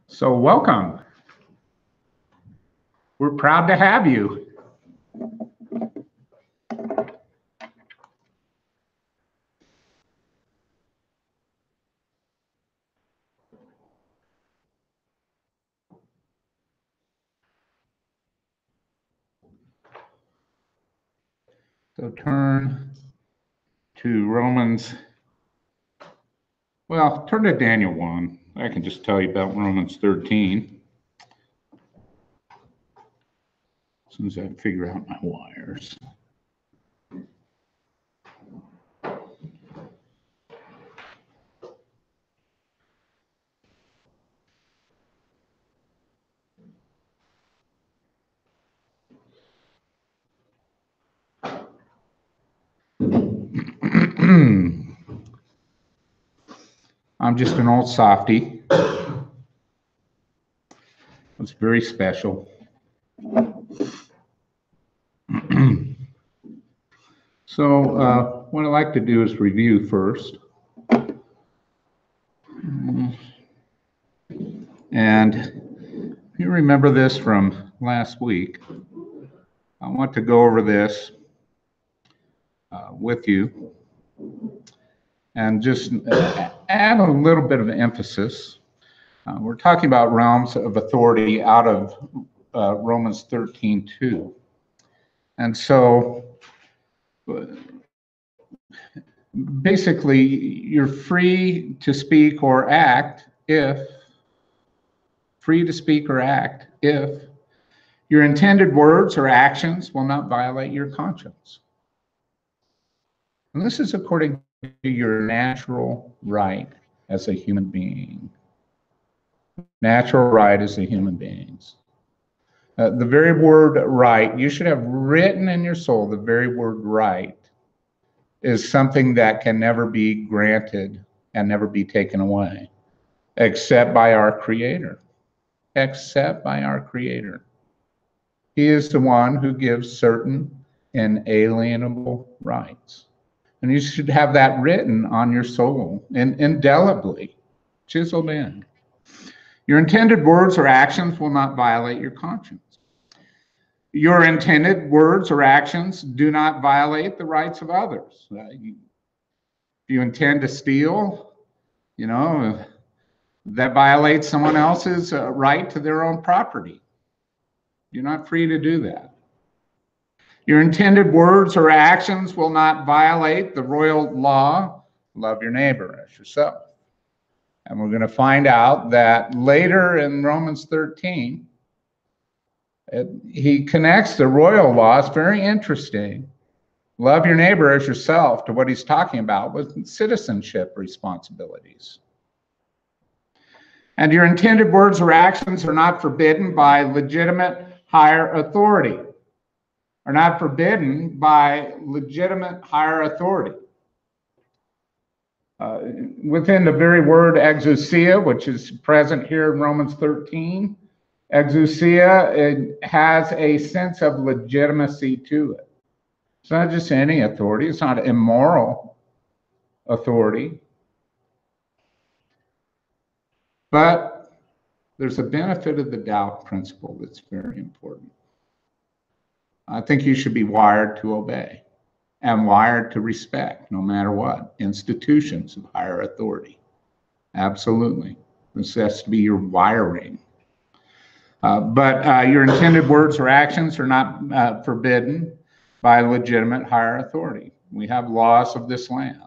So welcome. We're proud to have you. So turn to Romans. Well, turn to Daniel 1. I can just tell you about Romans 13. As soon as I figure out my wires. I'm just an old softy. It's very special. So what I like to do is review first. And you remember this from last week. I want to go over this with you and just add a little bit of emphasis. We're talking about realms of authority out of Romans 13:2. And so basically, you're free to speak or act if your intended words or actions will not violate your conscience. And this is according to your natural right as a human being. Natural right as a human beings. The very word right, you should have written in your soul, the very word right is something that can never be granted and never be taken away, except by our Creator. Except by our Creator. He is the one who gives certain inalienable rights. And you should have that written on your soul, indelibly, chiseled in. Your intended words or actions will not violate your conscience. Your intended words or actions do not violate the rights of others. If you intend to steal, that violates someone else's right to their own property. You're not free to do that. Your intended words or actions will not violate the royal law, love your neighbor as yourself. And we're going to find out that later in Romans 13, he connects the royal law. It's very interesting. Love your neighbor as yourself to what he's talking about with citizenship responsibilities. And your intended words or actions are not forbidden by legitimate higher authority. Are not forbidden by legitimate higher authority. Within the very word exousia, which is present here in Romans 13, exousia, it has a sense of legitimacy to it. It's not just any authority. It's not immoral authority. But there's a benefit of the doubt principle that's very important. I think you should be wired to obey and wired to respect, no matter what, institutions of higher authority. Absolutely. This has to be your wiring. But your intended words or actions are not forbidden by legitimate higher authority. We have laws of this land.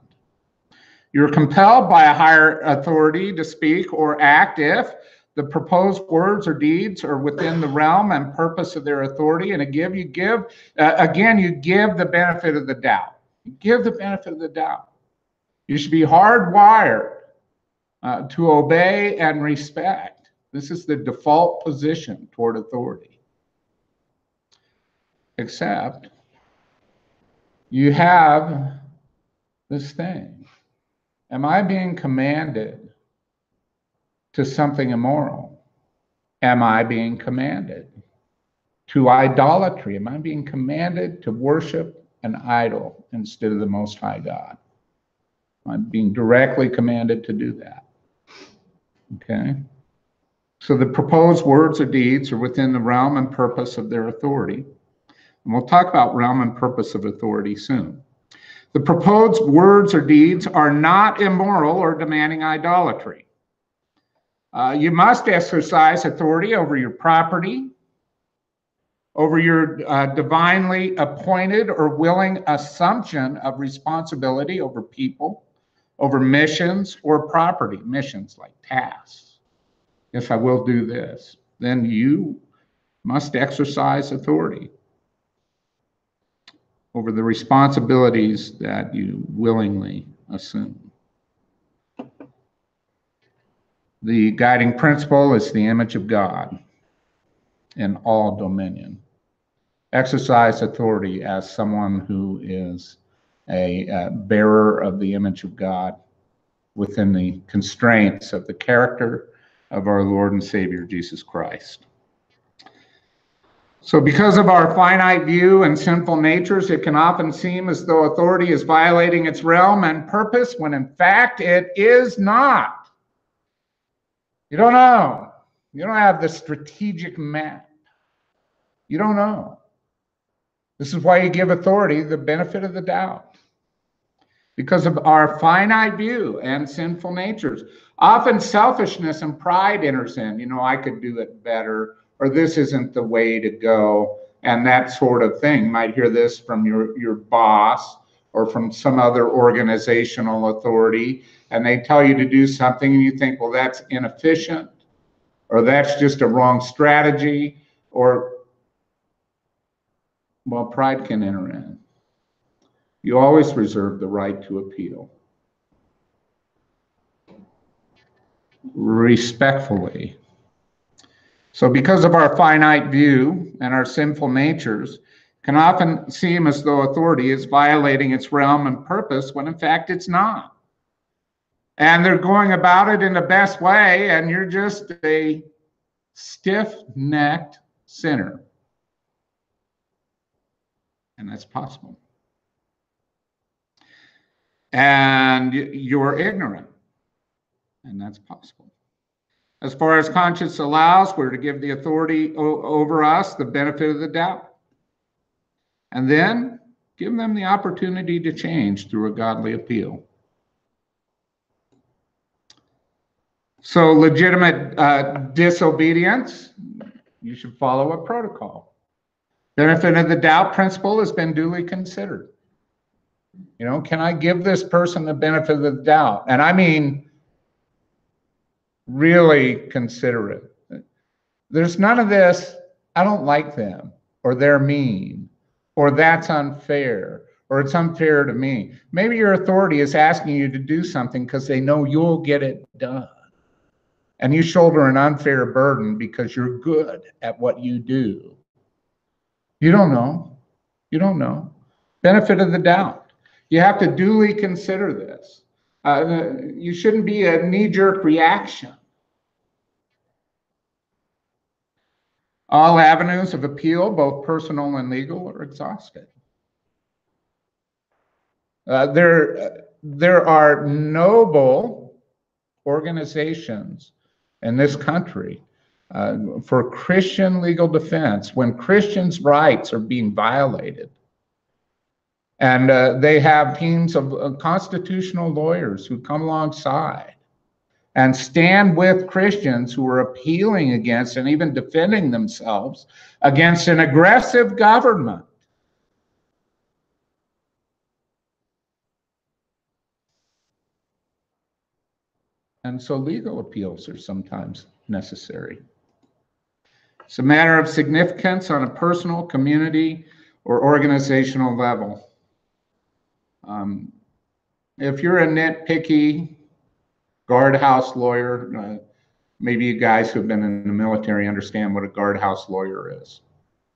You're compelled by a higher authority to speak or act if the proposed words or deeds are within the realm and purpose of their authority. And again, you give the benefit of the doubt. You give the benefit of the doubt. You should be hardwired to obey and respect. This is the default position toward authority. Except you have this thing. Am I being commanded to something immoral? Am I being commanded to idolatry? Am I being commanded to worship an idol instead of the Most High God? I'm being directly commanded to do that. Okay. So the proposed words or deeds are within the realm and purpose of their authority. And we'll talk about realm and purpose of authority soon. The proposed words or deeds are not immoral or demanding idolatry. You must exercise authority over your property, over your divinely appointed or willing assumption of responsibility over people, over missions or property, missions like tasks. If I will do this, then you must exercise authority over the responsibilities that you willingly assume. The guiding principle is the image of God in all dominion. Exercise authority as someone who is a bearer of the image of God within the constraints of the character of our Lord and Savior, Jesus Christ. So because of our finite view and sinful natures, it can often seem as though authority is violating its realm and purpose, when in fact it is not. You don't know. You don't have the strategic map. You don't know. This is why you give authority the benefit of the doubt. Because of our finite view and sinful natures. Often selfishness and pride enters in. You know, I could do it better, or this isn't the way to go, and that sort of thing. You might hear this from your boss or from some other organizational authority, and they tell you to do something, and you think, well, that's inefficient, or that's just a wrong strategy, or, well, pride can enter in. You always reserve the right to appeal. Respectfully. So because of our finite view and our sinful natures, it can often seem as though authority is violating its realm and purpose, when in fact it's not. And they're going about it in the best way, and you're just a stiff-necked sinner. And that's possible. And you're ignorant, and that's possible. As far as conscience allows, we're to give the authority over us the benefit of the doubt, and then give them the opportunity to change through a godly appeal. So legitimate disobedience, you should follow a protocol. Benefit of the doubt principle has been duly considered. You know, can I give this person the benefit of the doubt? And I mean, really consider it. There's none of this, I don't like them, or they're mean, or that's unfair, or it's unfair to me. Maybe your authority is asking you to do something because they know you'll get it done. And you shoulder an unfair burden because you're good at what you do. You don't know. You don't know. Benefit of the doubt. You have to duly consider this. You shouldn't be a knee-jerk reaction. All avenues of appeal, both personal and legal, are exhausted. There are noble organizations in this country for Christian legal defense when Christians' rights are being violated. And they have teams of constitutional lawyers who come alongside and stand with Christians who are appealing against and even defending themselves against an aggressive government. And so legal appeals are sometimes necessary. It's a matter of significance on a personal, community, or organizational level. If you're a nitpicky guardhouse lawyer, maybe you guys who've been in the military understand what a guardhouse lawyer is.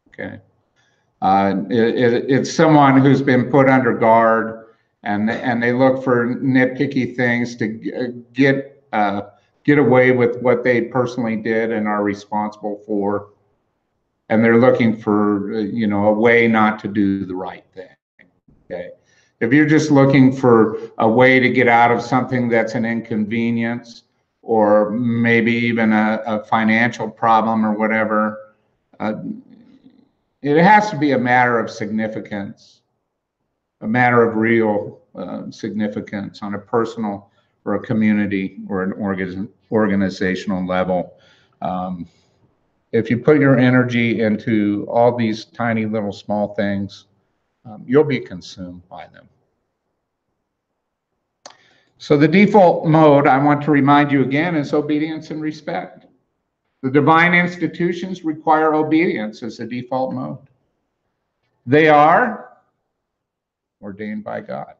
Okay, it's someone who's been put under guard, and they look for nitpicky things to get away with what they personally did and are responsible for, and they're looking for a way not to do the right thing. Okay. If you're just looking for a way to get out of something that's an inconvenience, or maybe even a financial problem or whatever. It has to be a matter of significance, a matter of real significance on a personal or a community or an organizational level. If you put your energy into all these tiny little small things, you'll be consumed by them. So the default mode, I want to remind you again, is obedience and respect. The divine institutions require obedience as the default mode. They are ordained by God.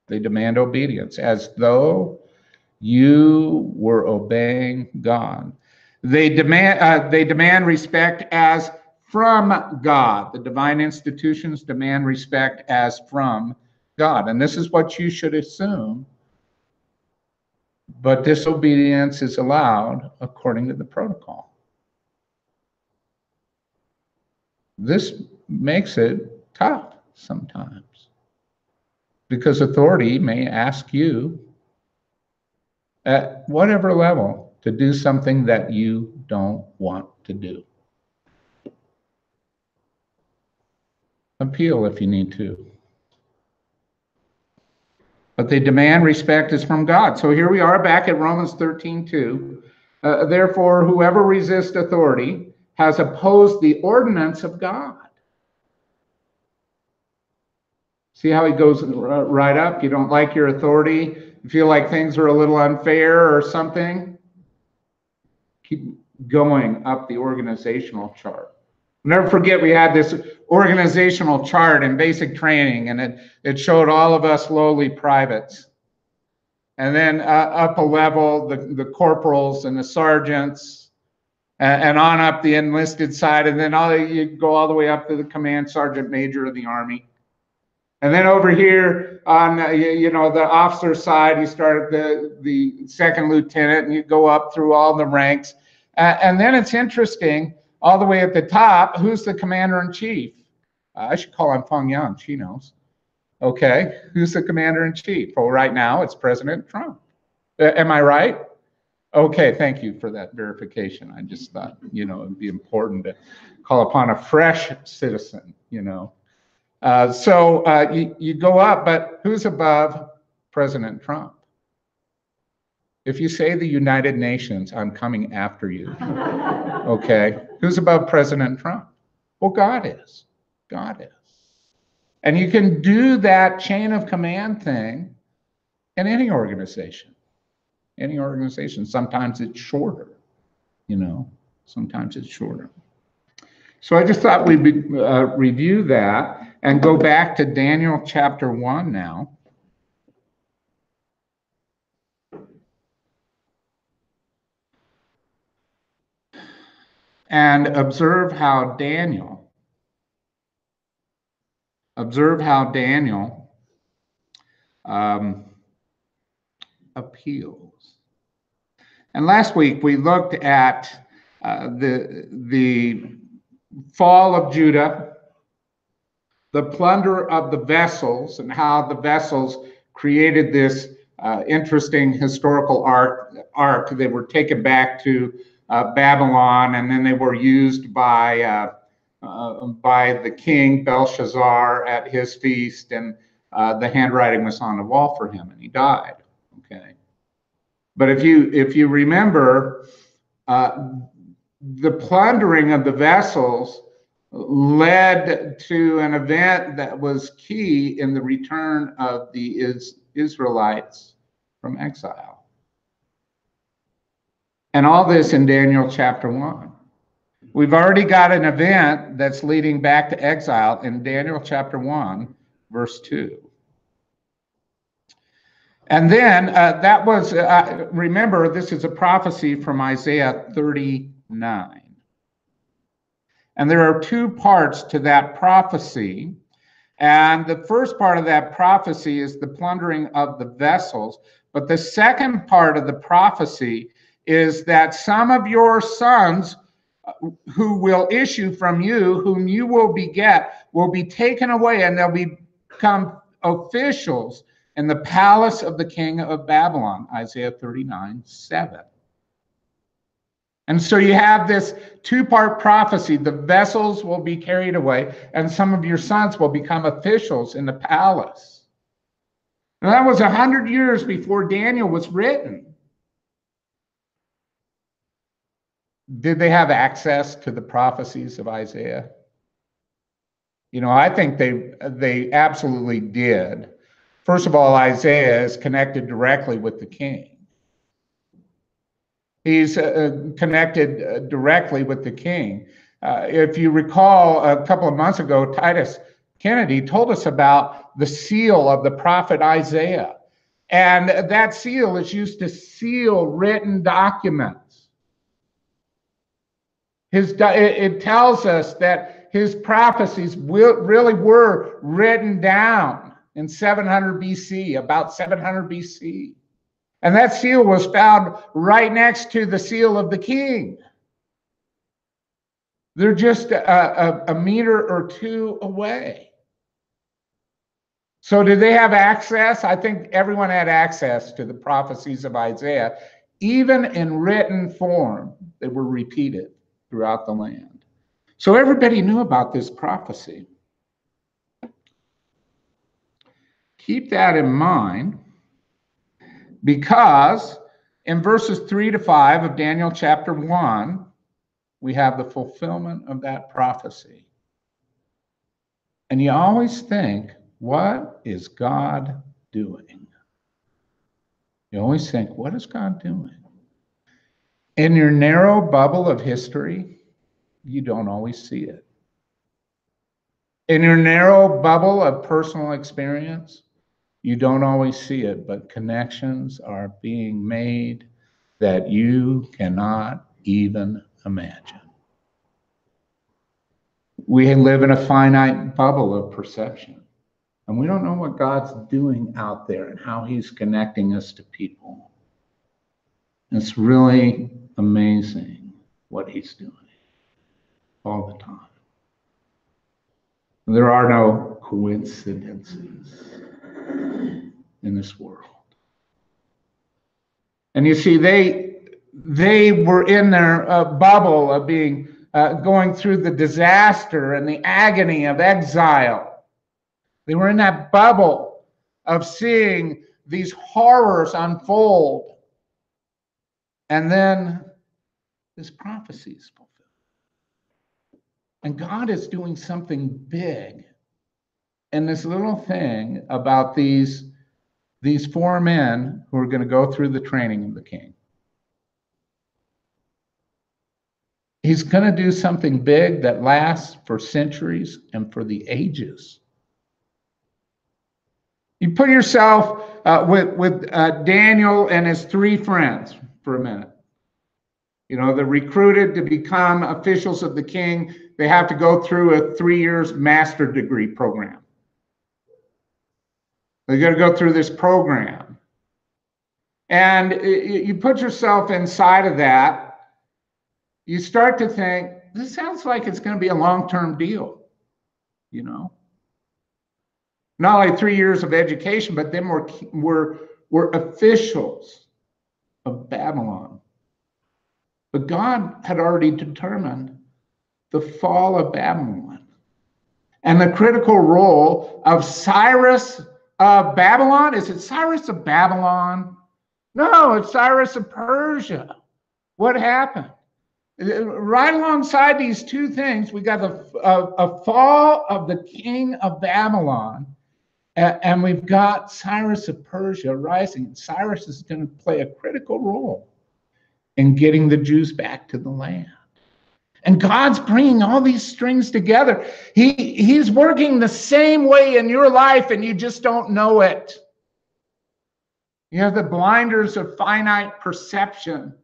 They demand obedience as though you were obeying God. They demand respect as from God. The divine institutions demand respect as from God. And this is what you should assume. But disobedience is allowed according to the protocol. This makes it tough sometimes, because authority may ask you at whatever level to do something that you don't want to do. Appeal if you need to. But they demand respect is from God. So here we are back at Romans 13:2. Therefore, whoever resists authority has opposed the ordinance of God. See how he goes right up? You don't like your authority, you feel like things are a little unfair or something, keep going up the organizational chart. Never forget, we had this organizational chart in basic training, and it showed all of us lowly privates. And then up a level, the corporals and the sergeants, and on up the enlisted side, and then you go all the way up to the command sergeant major of the Army. And then over here on the officer side, you start at the second lieutenant, and you go up through all the ranks. And then it's interesting, all the way at the top, who's the commander-in-chief? I should call on Feng Yang, she knows. Okay, who's the commander-in-chief? Well, right now it's President Trump. Am I right? Okay, thank you for that verification. I just thought, it'd be important to call upon a fresh citizen, So you go up, but who's above President Trump? If you say the United Nations, I'm coming after you. Okay, who's above President Trump? Well, God is. God is. And you can do that chain of command thing in any organization. Any organization. Sometimes it's shorter, sometimes it's shorter. So I just thought we'd review that and go back to Daniel chapter 1 now. And observe how Daniel appeals. And last week we looked at the fall of Judah, the plunder of the vessels, and how the vessels created this interesting historical arc. They were taken back to Babylon, and then they were used by the king Belshazzar at his feast, and the handwriting was on the wall for him, and he died. Okay, but if you remember, the plundering of the vessels led to an event that was key in the return of the Israelites from exile. And all this in Daniel chapter 1. We've already got an event that's leading back to exile in Daniel chapter 1, verse 2. And then that was, remember, this is a prophecy from Isaiah 39. And there are two parts to that prophecy. And the first part of that prophecy is the plundering of the vessels. But the second part of the prophecy is that some of your sons who will issue from you, whom you will beget, will be taken away, and they'll become officials in the palace of the king of Babylon, Isaiah 39:7. And so you have this two-part prophecy. The vessels will be carried away, and some of your sons will become officials in the palace. And that was 100 years before Daniel was written. Did they have access to the prophecies of Isaiah? You know, I think they absolutely did. First of all, Isaiah is connected directly with the king. He's connected directly with the king. If you recall, a couple of months ago, Titus Kennedy told us about the seal of the prophet Isaiah. And that seal is used to seal written documents. It tells us that his prophecies really were written down in 700 BC, about 700 BC. And that seal was found right next to the seal of the king. They're just a meter or two away. So did they have access? I think everyone had access to the prophecies of Isaiah, even in written form. They were repeated throughout the land. So everybody knew about this prophecy. Keep that in mind, because in verses 3-5 of Daniel chapter 1, we have the fulfillment of that prophecy. And you always think, what is God doing? You always think, what is God doing? In your narrow bubble of history, you don't always see it. In your narrow bubble of personal experience, you don't always see it, but connections are being made that you cannot even imagine. We live in a finite bubble of perception, and we don't know what God's doing out there and how he's connecting us to people. It's really amazing what he's doing all the time. There are no coincidences in this world. And you see, they were in their bubble of being going through the disaster and the agony of exile. They were in that bubble of seeing these horrors unfold. And then this prophecy is fulfilled. And God is doing something big. And this little thing about these 4 men who are going to go through the training of the king. He's going to do something big that lasts for centuries and for the ages. You put yourself with Daniel and his 3 friends for a minute. You know, they're recruited to become officials of the king. They have to go through a 3 years master degree program. They got to go through this program. And you put yourself inside of that, you start to think, this sounds like it's going to be a long-term deal, you know. Not only 3 years of education, but then we're officials of Babylon. But God had already determined the fall of Babylon and the critical role of Cyrus of Babylon. Is it Cyrus of Babylon? No, it's Cyrus of Persia. What happened? Right alongside these 2 things, we got a fall of the king of Babylon, and we've got Cyrus of Persia rising. Cyrus is going to play a critical role in getting the Jews back to the land. And God's bringing all these strings together. He's working the same way in your life, and you just don't know it. You have the blinders of finite perception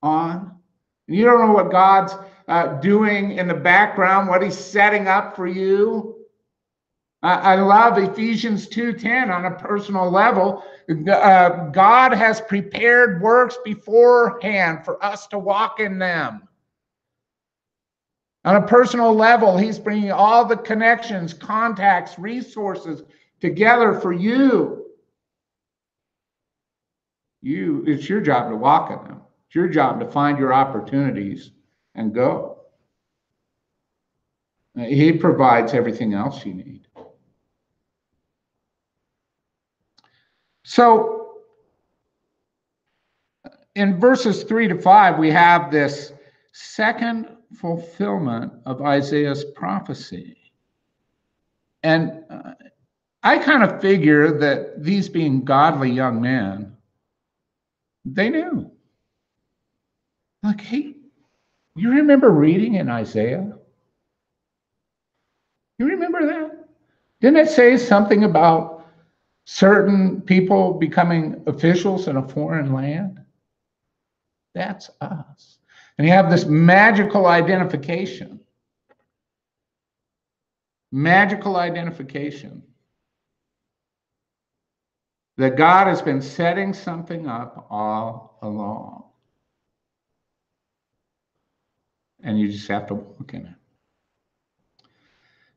on. You don't know what God's doing in the background, what he's setting up for you. I love Ephesians 2:10 on a personal level. God has prepared works beforehand for us to walk in them. On a personal level, he's bringing all the connections, contacts, resources together for you It's your job to walk in them. It's your job to find your opportunities and go. He provides everything else you need. So in verses 3-5, we have this second fulfillment of Isaiah's prophecy. And I kind of figure that these being godly young men, they knew. Like, hey, you remember reading in Isaiah? You remember that? Didn't it say something about certain people becoming officials in a foreign land? That's us. And you have this magical identification. Magical identification. That God has been setting something up all along. And you just have to walk in it.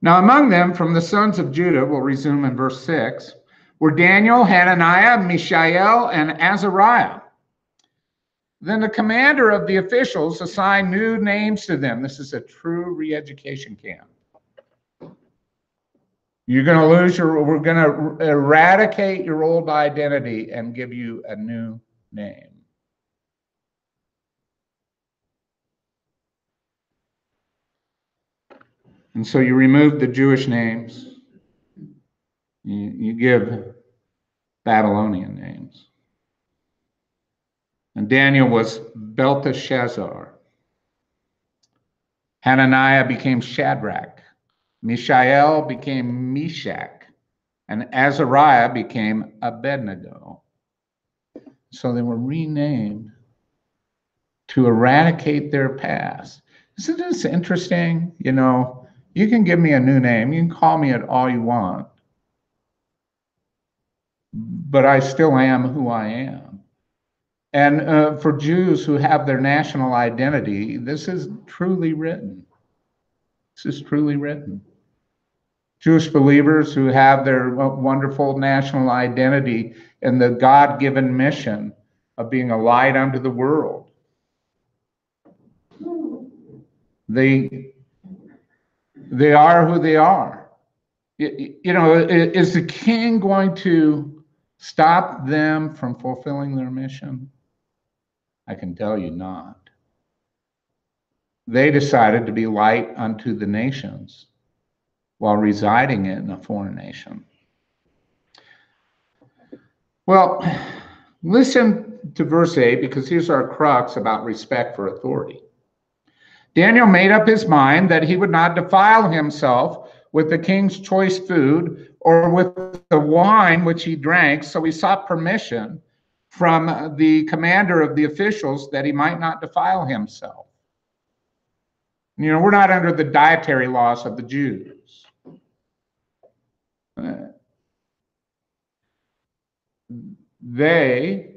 Now, among them, from the sons of Judah, we'll resume in verse 6, were Daniel, Hananiah, Mishael, and Azariah. Then the commander of the officials assigned new names to them. This is a true re-education camp. We're going to eradicate your old identity and give you a new name. And so you remove the Jewish names. You give Babylonian names. And Daniel was Belteshazzar. Hananiah became Shadrach. Mishael became Meshach. And Azariah became Abednego. So they were renamed to eradicate their past. Isn't this interesting? You know, you can give me a new name. You can call me it all you want. But I still am who I am. And for Jews who have their national identity, this is truly written. This is truly written. Jewish believers who have their wonderful national identity and the God-given mission of being a light unto the world. They are who they are. You know, is the king going to stop them from fulfilling their mission? I can tell you not. They decided to be light unto the nations while residing in a foreign nation. Well, listen to verse 8, because here's our crux about respect for authority. Daniel made up his mind that he would not defile himself with the king's choice food or with the wine which he drank, so he sought permission from the commander of the officials that he might not defile himself. You know, we're not under the dietary laws of the Jews. They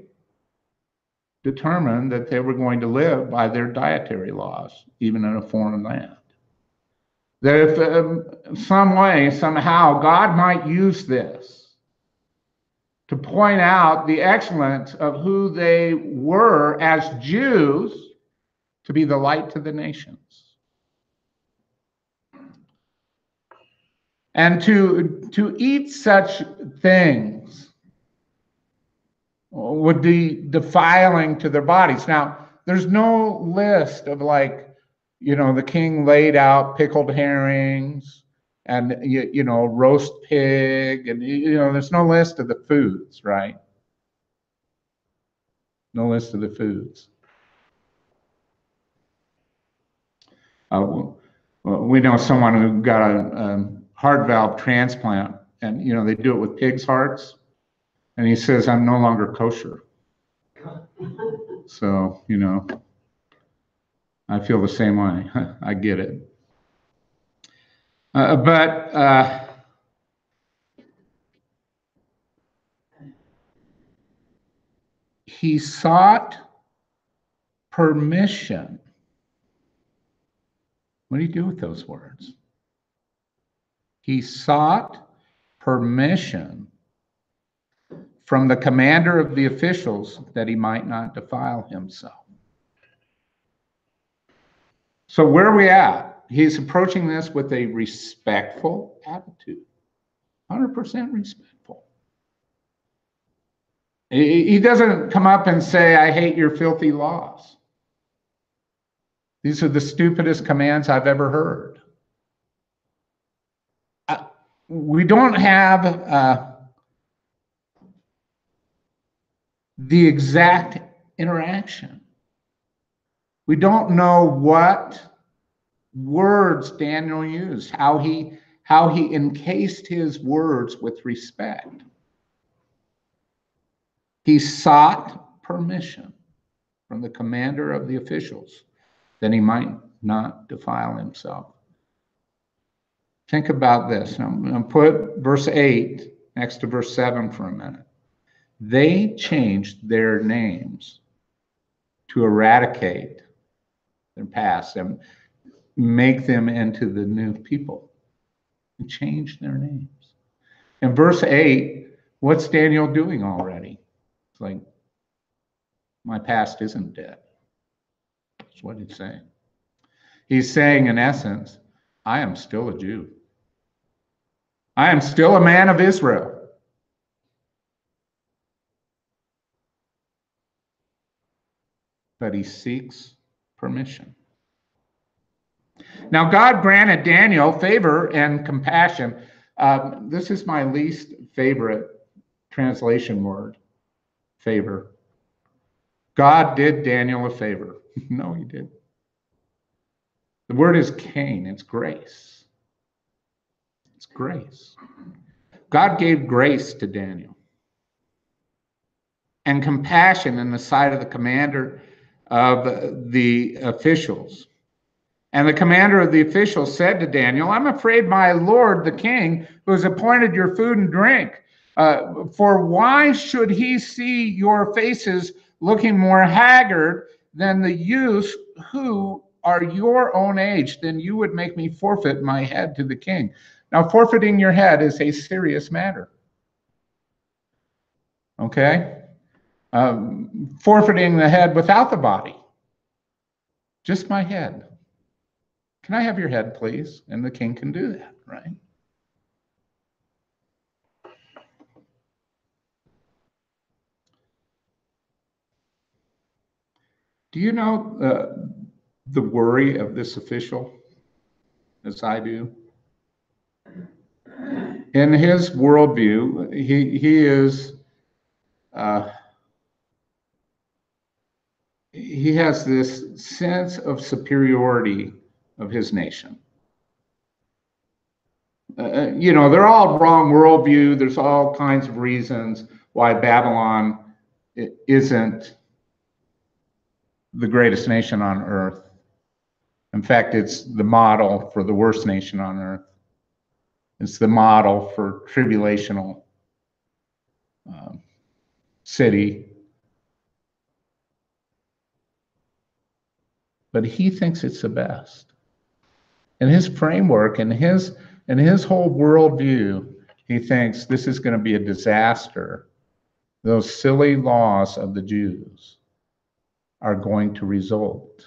determined that they were going to live by their dietary laws, even in a foreign land. That if some way, somehow, God might use this to point out the excellence of who they were as Jews to be the light to the nations. And to eat such things would be defiling to their bodies. Now, there's no list of, like, you know, the king laid out pickled herrings and, you know, roast pig, and, you know, there's no list of the foods, right? No list of the foods. We know someone who got a heart valve transplant, and, you know, they do it with pig's hearts. And he says, I'm no longer kosher. So, you know, I feel the same way. I get it. But he sought permission. What do you do with those words? He sought permission from the commander of the officials, that he might not defile himself. So where are we at? He's approaching this with a respectful attitude, 100% respectful. He doesn't come up and say, I hate your filthy laws. These are the stupidest commands I've ever heard. We don't have the exact interaction. We don't know what words Daniel used, how he encased his words with respect. He sought permission from the commander of the officials that he might not defile himself. Think about this. I'm going to put verse 8 next to verse 7 for a minute. They changed their names to eradicate their past and make them into the new people. They changed their names. In verse 8, what's Daniel doing already? It's like, my past isn't dead. That's what he's saying. He's saying, in essence, I am still a Jew. I am still a man of Israel. But he seeks permission. Now, God granted Daniel favor and compassion. This is my least favorite translation word, favor. God did Daniel a favor. No, he didn't. The word is kain. It's grace. It's grace. God gave grace to Daniel and compassion in the sight of the commander of the officials. And the commander of the officials said to Daniel, I'm afraid my lord, the king, who has appointed your food and drink, for why should he see your faces looking more haggard than the youths who are your own age? Then you would make me forfeit my head to the king. Now, forfeiting your head is a serious matter. Okay? Forfeiting the head without the body. Just my head. Can I have your head, please? And the king can do that, right? Do you know the worry of this official, as I do? In his worldview, he has this sense of superiority of his nation. They're all wrong worldview. There's all kinds of reasons why Babylon isn't the greatest nation on earth. In fact, it's the model for the worst nation on earth. It's the model for tribulational city. But he thinks it's the best. In his framework, in his whole worldview, he thinks this is going to be a disaster. Those silly laws of the Jews are going to result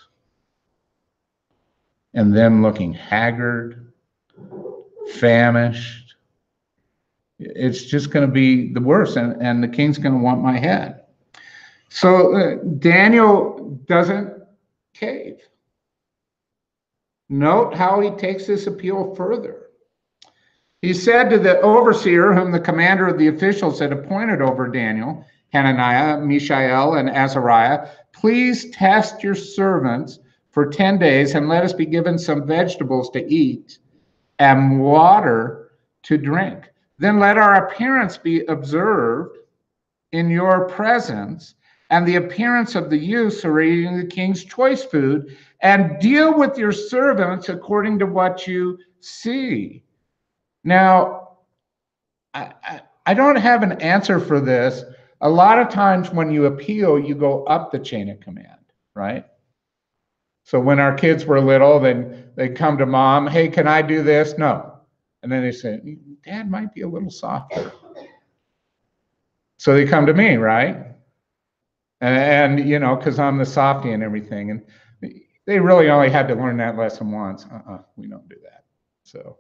in them looking haggard, famished. It's just going to be the worst, and the king's going to want my head. So Daniel doesn't cave. Note how he takes this appeal further. He said to the overseer, whom the commander of the officials had appointed over Daniel, Hananiah, Mishael, and Azariah, please test your servants for 10 days and let us be given some vegetables to eat and water to drink. Then let our appearance be observed in your presence and the appearance of the youths who are eating the king's choice food, and deal with your servants according to what you see. Now, I don't have an answer for this. A lot of times when you appeal, you go up the chain of command, right? So when our kids were little, then they'd come to mom, hey, can I do this? No. And then they say, Dad might be a little softer. So they come to me, right? And you know, because I'm the softy and everything. And they really only had to learn that lesson once. We don't do that. So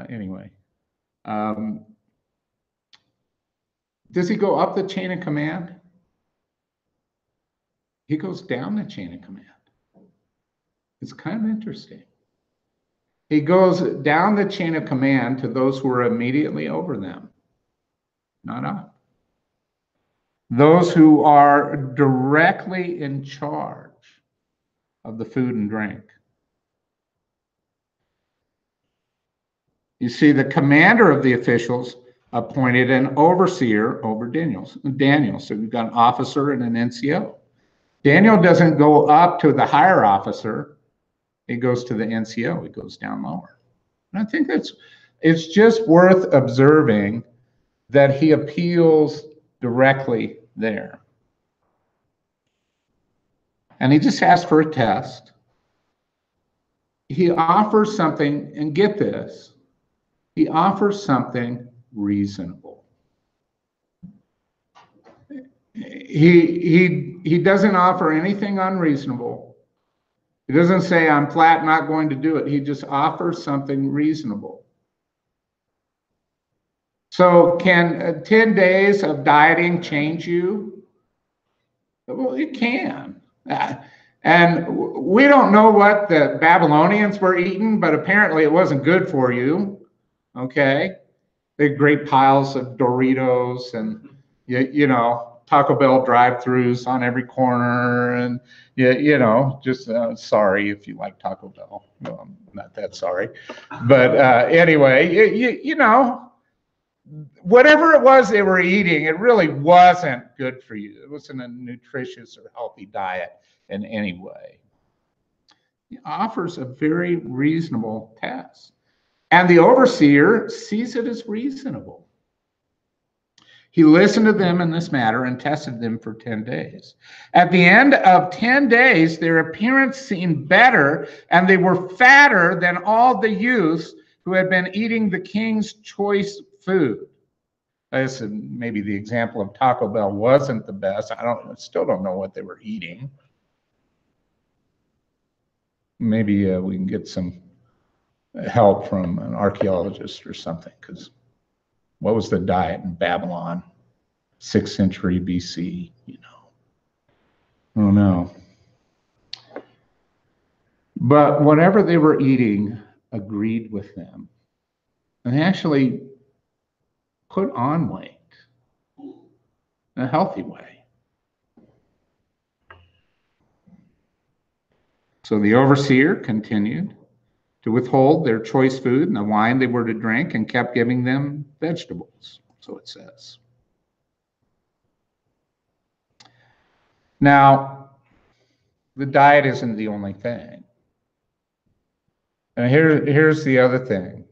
anyway. Does he go up the chain of command? He goes down the chain of command. It's kind of interesting. He goes down the chain of command to those who are immediately over them, not up. Those who are directly in charge of the food and drink. You see, the commander of the officials appointed an overseer over Daniel. So we've got an officer and an NCO. Daniel doesn't go up to the higher officer. He goes to the NCO. He goes down lower. And I think it's just worth observing that he appeals directly there. And he just asks for a test. He offers something, and get this, he offers something reasonable. He doesn't offer anything unreasonable. He doesn't say, I'm flat not going to do it. He just offers something reasonable. So can 10 days of dieting change you? Well, it can. And we don't know what the Babylonians were eating, but apparently it wasn't good for you. Okay? They had great piles of Doritos and, you know, Taco Bell drive-thrus on every corner, and you know, just sorry if you like Taco Bell. No, I'm not that sorry, but anyway, you know, whatever it was they were eating, it really wasn't good for you. It wasn't a nutritious or healthy diet in any way. He offers a very reasonable test, and the overseer sees it as reasonable. He listened to them in this matter and tested them for 10 days. At the end of 10 days, their appearance seemed better, and they were fatter than all the youths who had been eating the king's choice food. Listen, maybe the example of Taco Bell wasn't the best. I still don't know what they were eating. Maybe we can get some help from an archaeologist or something, because what was the diet in Babylon, 6th century BC, you know? I don't know. But whatever they were eating agreed with them. And they actually put on weight in a healthy way. So the overseer continued to withhold their choice food and the wine they were to drink, and kept giving them vegetables, so it says. Now, the diet isn't the only thing. And here's the other thing.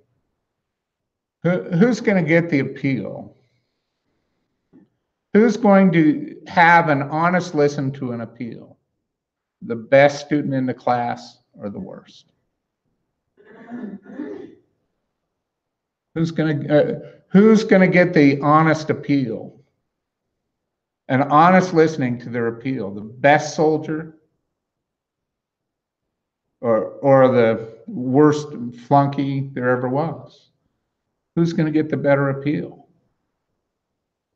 Who's going to get the appeal? Who's going to have an honest listen to an appeal? The best student in the class or the worst? Who's going to get the honest appeal? An honest listening to their appeal? The best soldier or the worst flunky there ever was? Who's going to get the better appeal?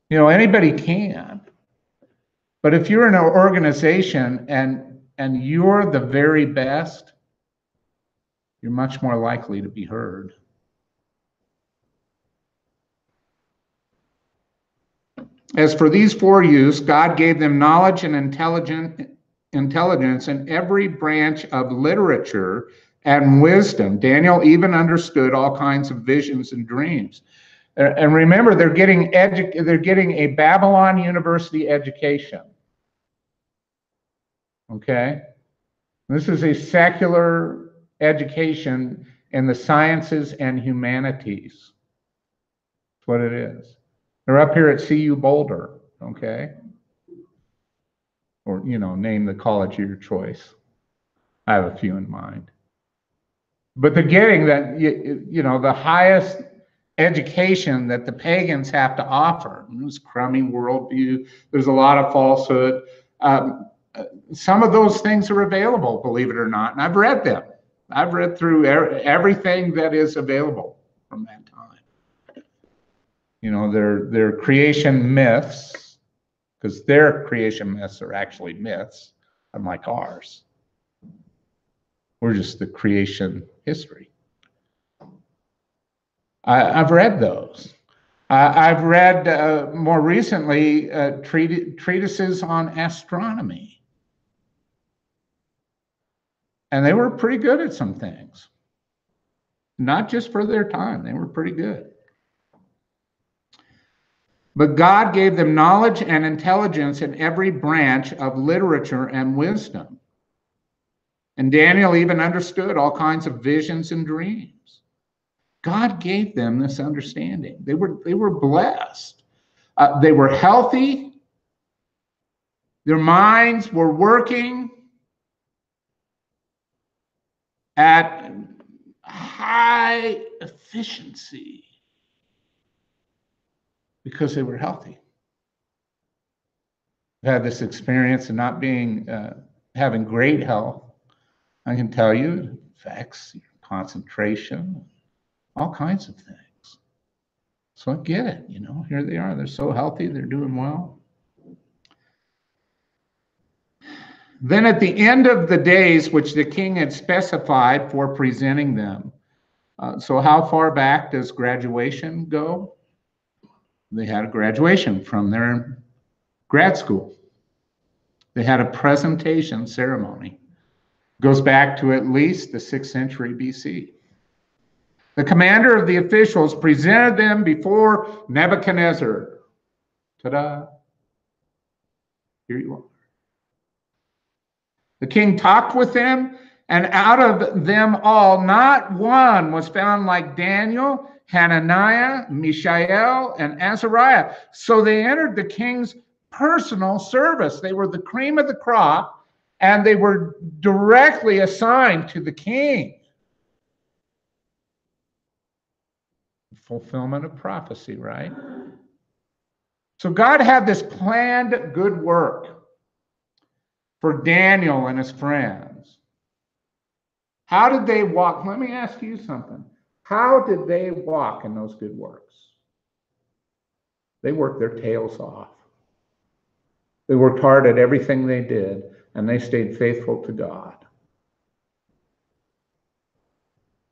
You know, anybody can. But if you're in an organization and you're the very best, you're much more likely to be heard. As for these 4 youths, God gave them knowledge and intelligence in every branch of literature and wisdom. Daniel even understood all kinds of visions and dreams. And remember, they're getting a Babylon University education. Okay? This is a secular education in the sciences and humanities. That's what it is. They're up here at CU Boulder, okay? Or, you know, name the college of your choice. I have a few in mind. But they're getting that, you know, the highest education that the pagans have to offer. There's crummy worldview. There's a lot of falsehood. Some of those things are available, believe it or not, and I've read them. I've read through everything that is available from that time. You know, they're creation myths, because their creation myths are actually myths, unlike ours. We're just the creation history. I've read those. I've read more recently treatises on astronomy. And they were pretty good at some things. Not just for their time, they were pretty good. But God gave them knowledge and intelligence in every branch of literature and wisdom. And Daniel even understood all kinds of visions and dreams. God gave them this understanding. They were blessed. They were healthy. Their minds were working at high efficiency because they were healthy. I've had this experience of not being, having great health. I can tell you it affects your concentration, all kinds of things. So I get it, you know, here they are. They're so healthy, they're doing well. Then at the end of the days which the king had specified for presenting them, so how far back does graduation go? They had a graduation from their grad school. They had a presentation ceremony. It goes back to at least the 6th century BC. The commander of the officials presented them before Nebuchadnezzar. Ta-da! Here you are. The king talked with them, and out of them all, not one was found like Daniel, Hananiah, Mishael, and Azariah. So they entered the king's personal service. They were the cream of the crop, and they were directly assigned to the king. Fulfillment of prophecy, right? So God had this planned good work for Daniel and his friends. How did they walk? Let me ask you something. How did they walk in those good works? They worked their tails off. They worked hard at everything they did, and they stayed faithful to God.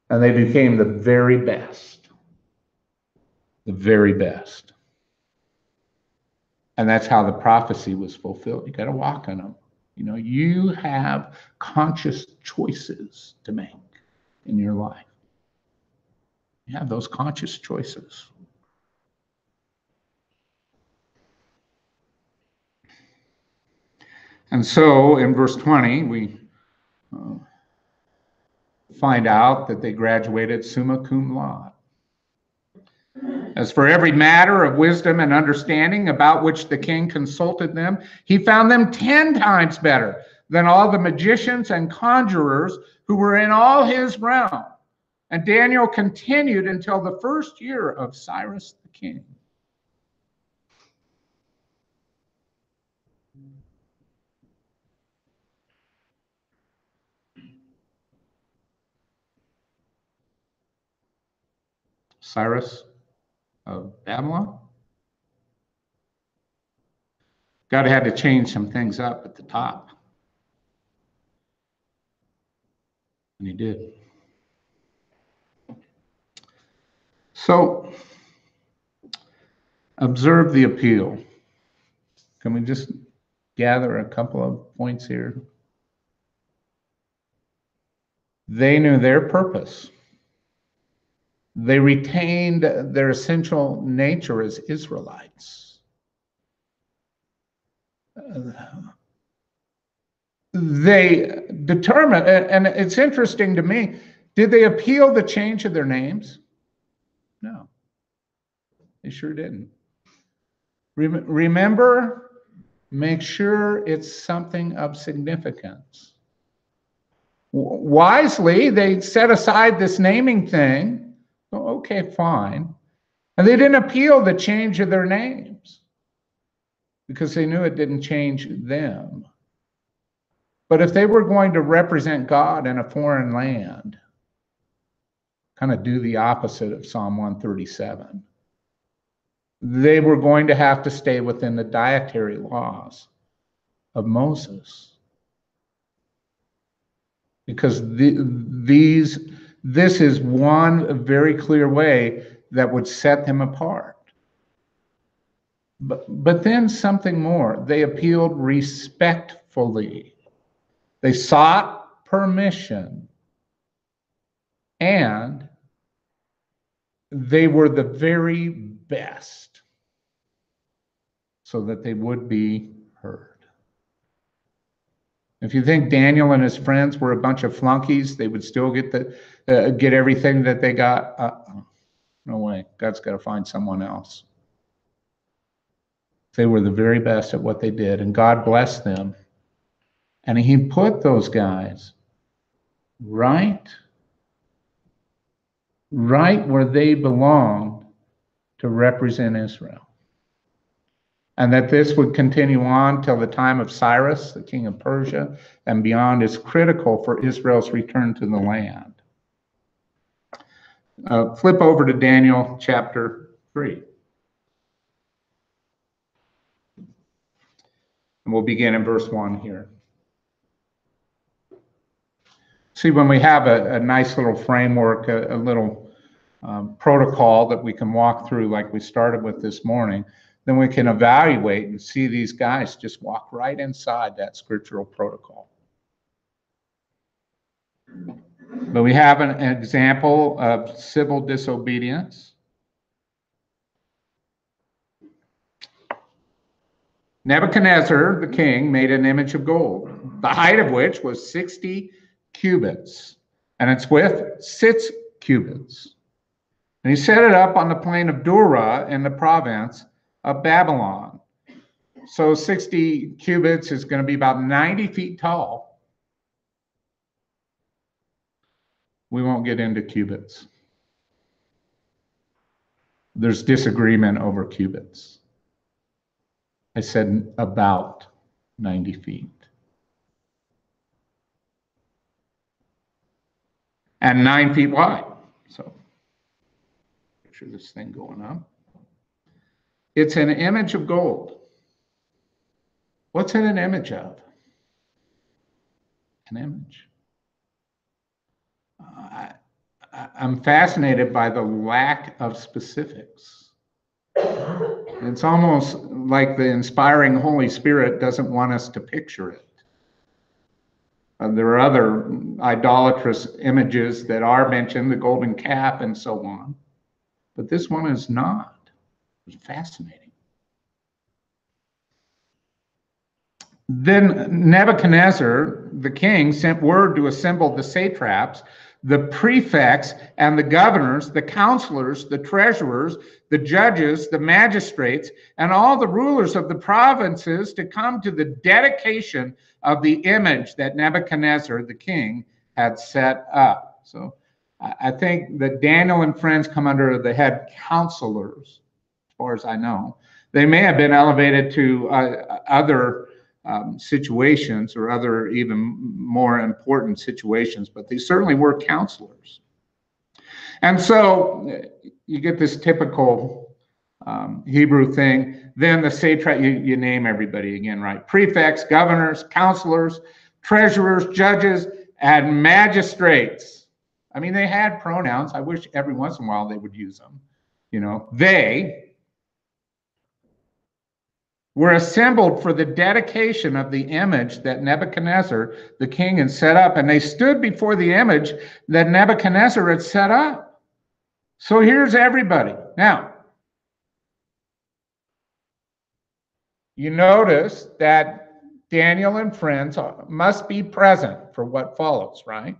And they became the very best. The very best. And that's how the prophecy was fulfilled. You got to walk in them. You know, you have conscious choices to make in your life. You have those conscious choices. And so in verse 20, we find out that they graduated summa cum laude. As for every matter of wisdom and understanding about which the king consulted them, he found them 10 times better than all the magicians and conjurers who were in all his realm. And Daniel continued until the first year of Cyrus the king. Cyrus of Babylon. God had to change some things up at the top. And he did. So, observe the appeal. Can we just gather a couple of points here? They knew their purpose. They retained their essential nature as Israelites. They determined, and it's interesting to me, did they appeal the change of their names? No, they sure didn't. Remember, make sure it's something of significance. Wisely, they set aside this naming thing. Okay, fine. And they didn't appeal the change of their names because they knew it didn't change them. But if they were going to represent God in a foreign land, kind of do the opposite of Psalm 137, they were going to have to stay within the dietary laws of Moses. Because this is one very clear way that would set them apart. But then something more. They appealed respectfully. They sought permission. And they were the very best so that they would be heard. If you think Daniel and his friends were a bunch of flunkies, they would still get everything that they got. No way. God's got to find someone else. They were the very best at what they did, and God blessed them. And he put those guys right where they belonged to represent Israel. And that this would continue on till the time of Cyrus, the king of Persia, and beyond is critical for Israel's return to the land. Flip over to Daniel chapter 3. And we'll begin in verse 1 here. See, when we have a nice little framework, a little protocol that we can walk through like we started with this morning, then we can evaluate and see these guys just walk right inside that scriptural protocol. But we have an example of civil disobedience. Nebuchadnezzar, the king, made an image of gold, the height of which was 60 cubits, and its width 6 cubits. And he set it up on the plain of Dura in the province of Babylon. So 60 cubits is going to be about 90 feet tall. We won't get into cubits. There's disagreement over cubits. I said about 90 feet. And 9 feet wide. So picture this thing going up. It's an image of gold. What's it an image of? An image. I'm fascinated by the lack of specifics. It's almost like the inspiring Holy Spirit doesn't want us to picture it. There are other idolatrous images that are mentioned, the golden calf and so on. But this one is not. It's fascinating. Then Nebuchadnezzar, the king, sent word to assemble the satraps, the prefects, and the governors, the counselors, the treasurers, the judges, the magistrates, and all the rulers of the provinces to come to the dedication of the image that Nebuchadnezzar, the king, had set up. So I think that Daniel and friends come under the head counselors, as far as I know. They may have been elevated to other situations or other even more important situations, but they certainly were counselors. And so you get this typical Hebrew thing. Then the satrap, you name everybody again, right? Prefects, governors, counselors, treasurers, judges, and magistrates. I mean, they had pronouns. I wish every once in a while they would use them. You know, they were assembled for the dedication of the image that Nebuchadnezzar, the king, had set up. And they stood before the image that Nebuchadnezzar had set up. So here's everybody. Now, you notice that Daniel and friends must be present for what follows, right?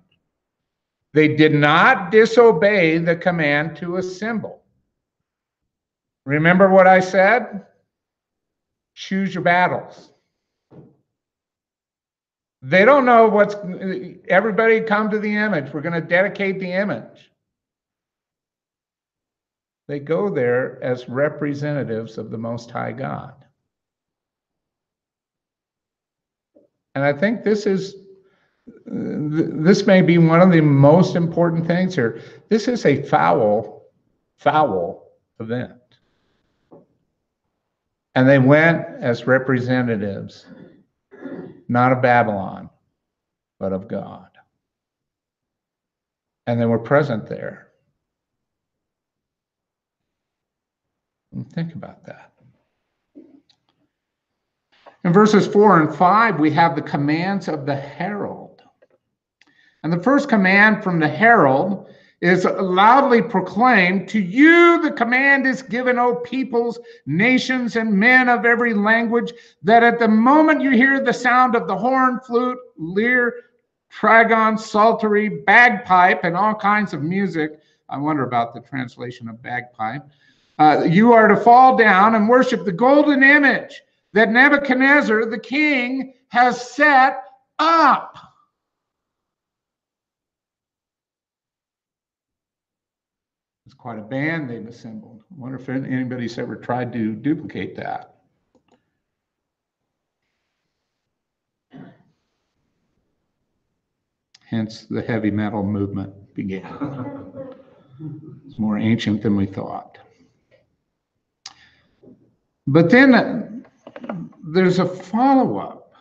They did not disobey the command to assemble. Remember what I said? Choose your battles. They don't know what's, everybody come to the image. We're going to dedicate the image. They go there as representatives of the Most High God. And I think this may be one of the most important things here. This is a foul event. And they went as representatives, not of Babylon, but of God. And they were present there. And think about that. In verses 4 and 5, we have the commands of the herald. And the first command from the herald is loudly proclaimed, "To you the command is given, O peoples, nations, and men of every language, that at the moment you hear the sound of the horn, flute, lyre, trigon, psaltery, bagpipe, and all kinds of music," I wonder about the translation of bagpipe, "you are to fall down and worship the golden image that Nebuchadnezzar, the king, has set up." It's quite a band they've assembled. I wonder if anybody's ever tried to duplicate that. Hence, the heavy metal movement began. It's more ancient than we thought. But then there's a follow-up.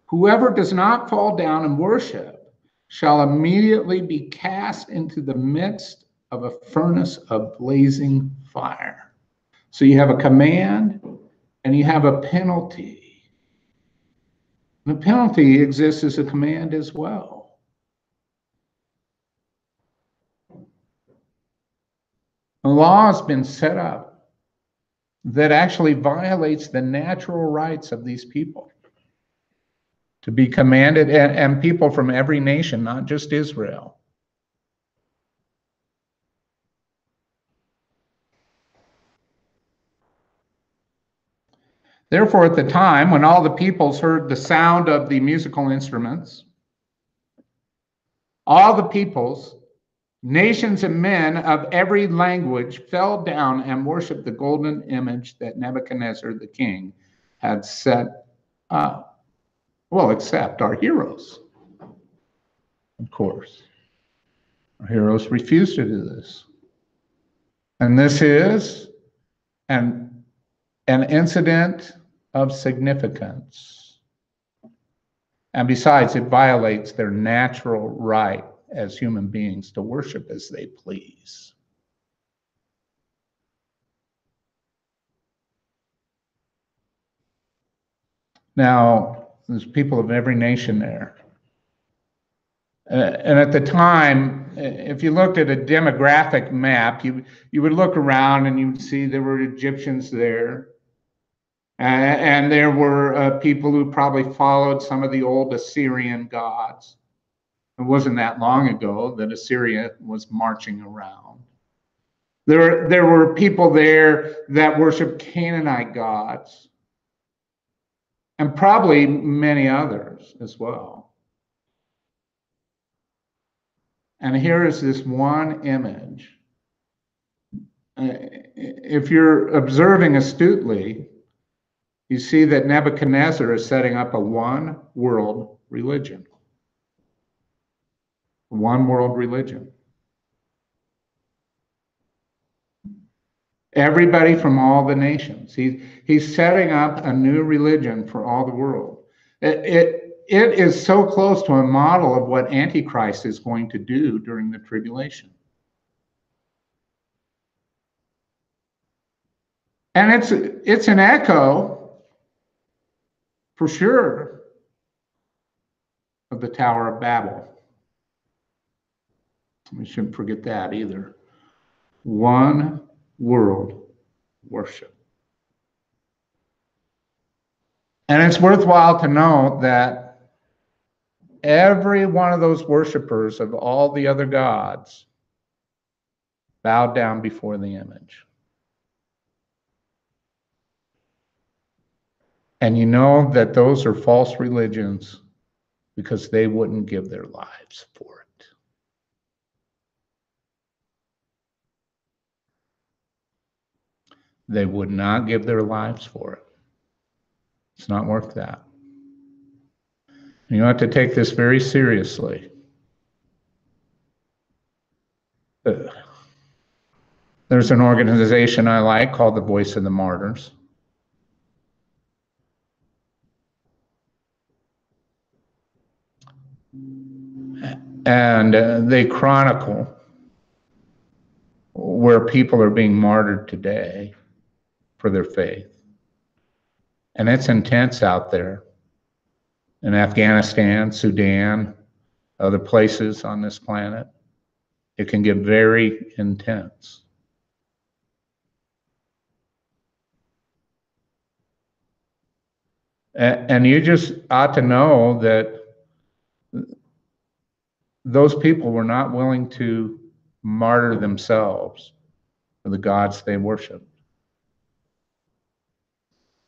"Whoever does not fall down and worship shall immediately be cast into the midst of a furnace of blazing fire." So you have a command and you have a penalty. And the penalty exists as a command as well. A law has been set up that actually violates the natural rights of these people to be commanded, and people from every nation, not just Israel. Therefore, at the time when all the peoples heard the sound of the musical instruments, all the peoples, nations, and men of every language fell down and worshiped the golden image that Nebuchadnezzar the king had set up. Well, except our heroes, of course. Our heroes refused to do this. And this is an incident of significance. And besides, it violates their natural right as human beings to worship as they please. Now, there's people of every nation there. And at the time, if you looked at a demographic map, you would look around and you would see there were Egyptians there. And there were people who probably followed some of the old Assyrian gods. It wasn't that long ago that Assyria was marching around. There were people there that worshiped Canaanite gods, and probably many others as well. And here is this one image. If you're observing astutely, you see that Nebuchadnezzar is setting up a one world religion. One world religion. Everybody from all the nations. He's setting up a new religion for all the world. It is so close to a model of what Antichrist is going to do during the tribulation. And it's an echo, for sure, of the Tower of Babel. We shouldn't forget that either. One world worship. And it's worthwhile to note that every one of those worshipers of all the other gods bowed down before the image. And you know that those are false religions because they wouldn't give their lives for it. they would not give their lives for it. It's not worth that. You have to take this very seriously. There's an organization I like called the Voice of the Martyrs. And they chronicle where people are being martyred today for their faith. And it's intense out there in Afghanistan, Sudan, other places on this planet. It can get very intense. And you just ought to know that those people were not willing to martyr themselves for the gods they worshiped.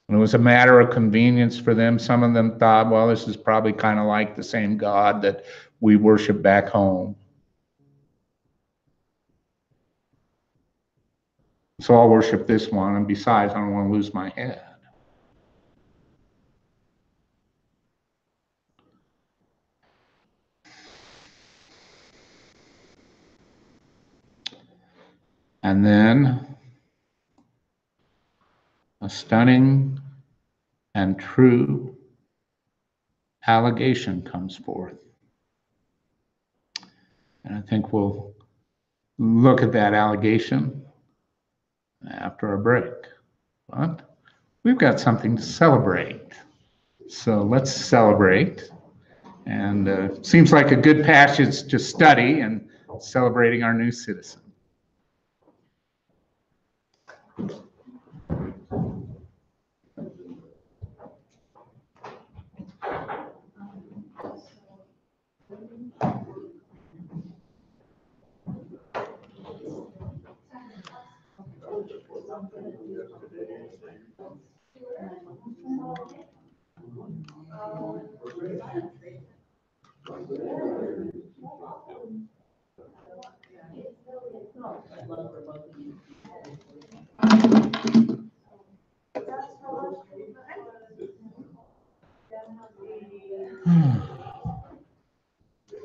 And it was a matter of convenience for them. Some of them thought, well, this is probably kind of like the same God that we worship back home. So I'll worship this one, and besides, I don't want to lose my head. And then a stunning and true allegation comes forth. And I think we'll look at that allegation after our break. But we've got something to celebrate. So let's celebrate. And seems like a good passage to study and celebrating our new citizen.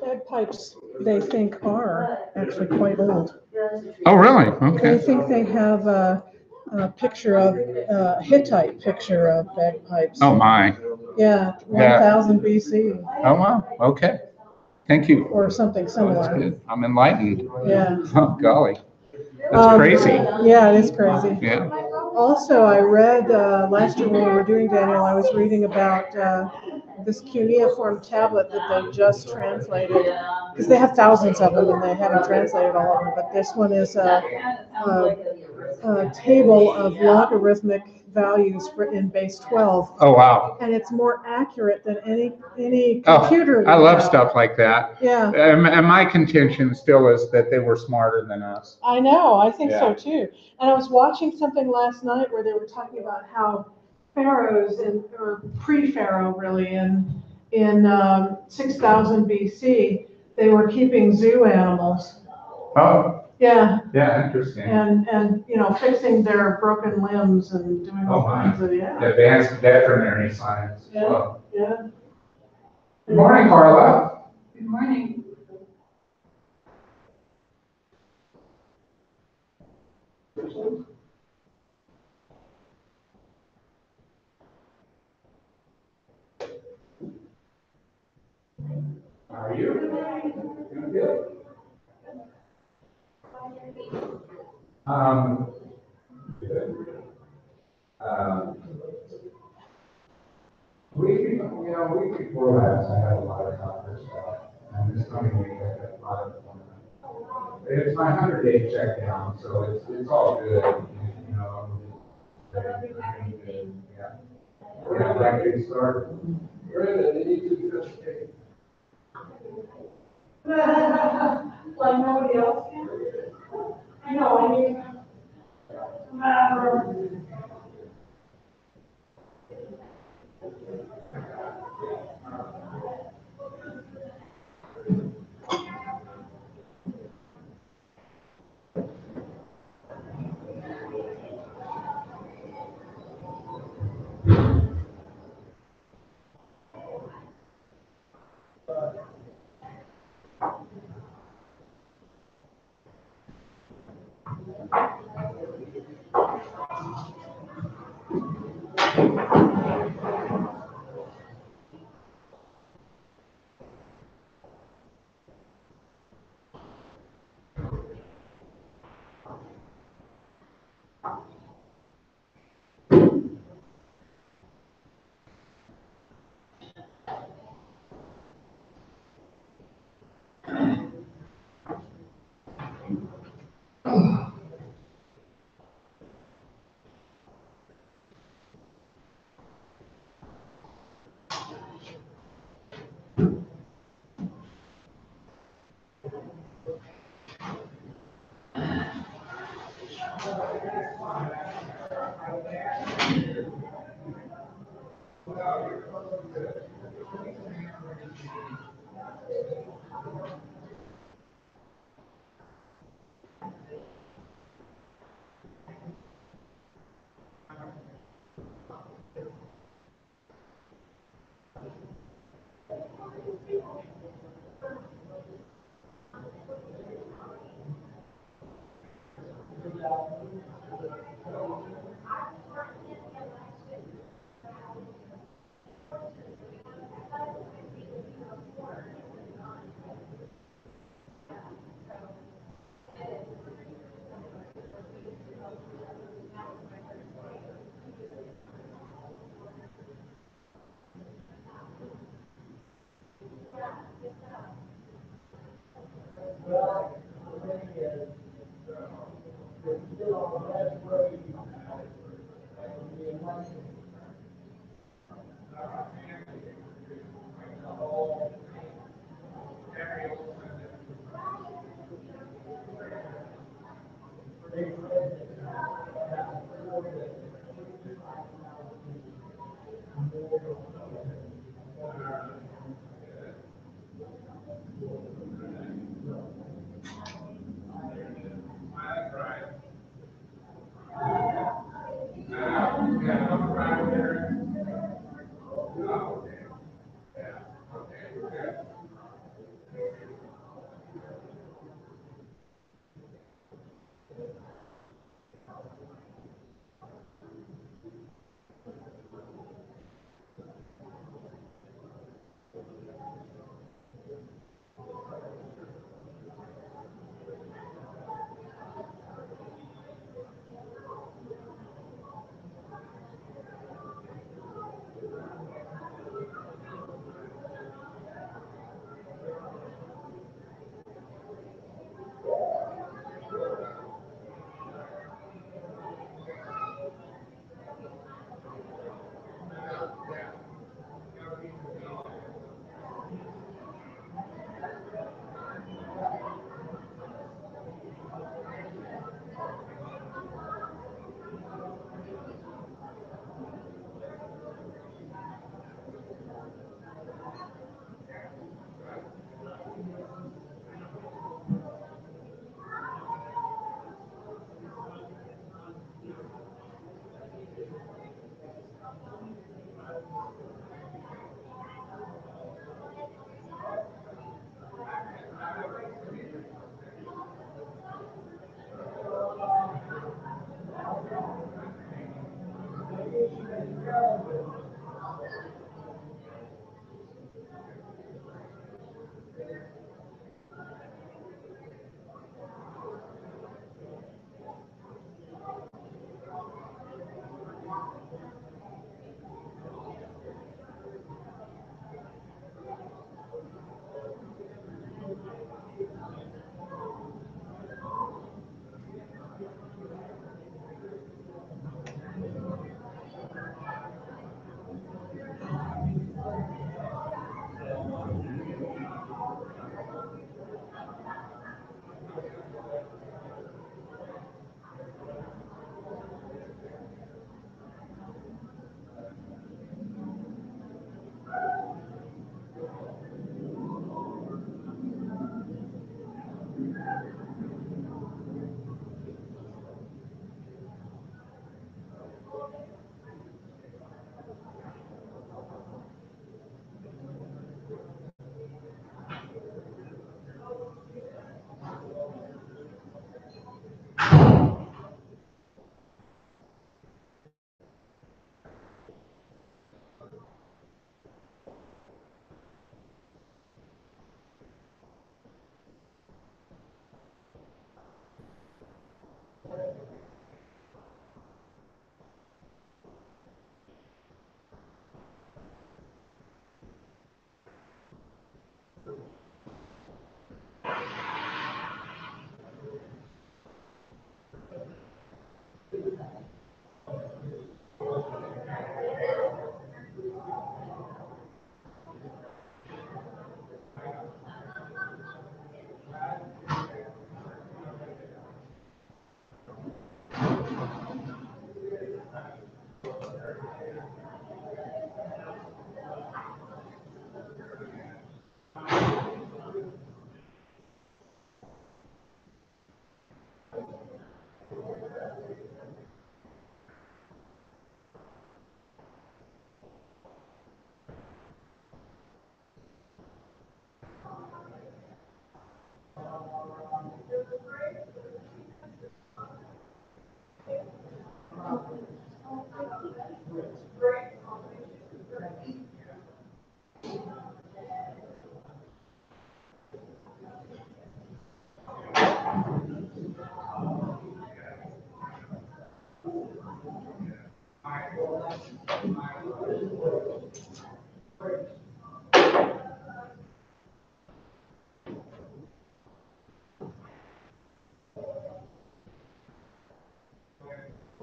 Bagpipes, they think, are actually quite old. Oh, really? Okay. They think they have a picture of, Hittite picture of bagpipes. Oh, my. Yeah, 1000 BC. Oh, wow. Okay. Thank you. Or something similar. That's good. I'm enlightened. Yeah. Oh, golly. That's crazy. Yeah, it is crazy. Yeah. Also, I read last year when we were doing Daniel, I was reading about this cuneiform tablet that they just translated, because they have thousands of them and they haven't translated all of them, but this one is a table of logarithmic values in base 12. Oh, wow. And it's more accurate than any computer. I love stuff like that. Yeah. And my contention still is that they were smarter than us. I know, I think so Yeah. too. And I was watching something last night where they were talking about how pharaohs or pre-pharaoh really in 6000 BC, they were keeping zoo animals. Oh, Yeah, yeah, interesting. and fixing their broken limbs and doing all kinds of, Advanced veterinary science. Yeah. Wow. Yeah. Good morning, Carla. Good morning. How are you? Doing good. Good. Week before last, I had a lot of conference stuff, and this coming week I had a lot of. It's my 100-day check down, so it's all good. Yeah. Yeah, back to start. Brandon, they need to do this. Like nobody else can? I know, I mean.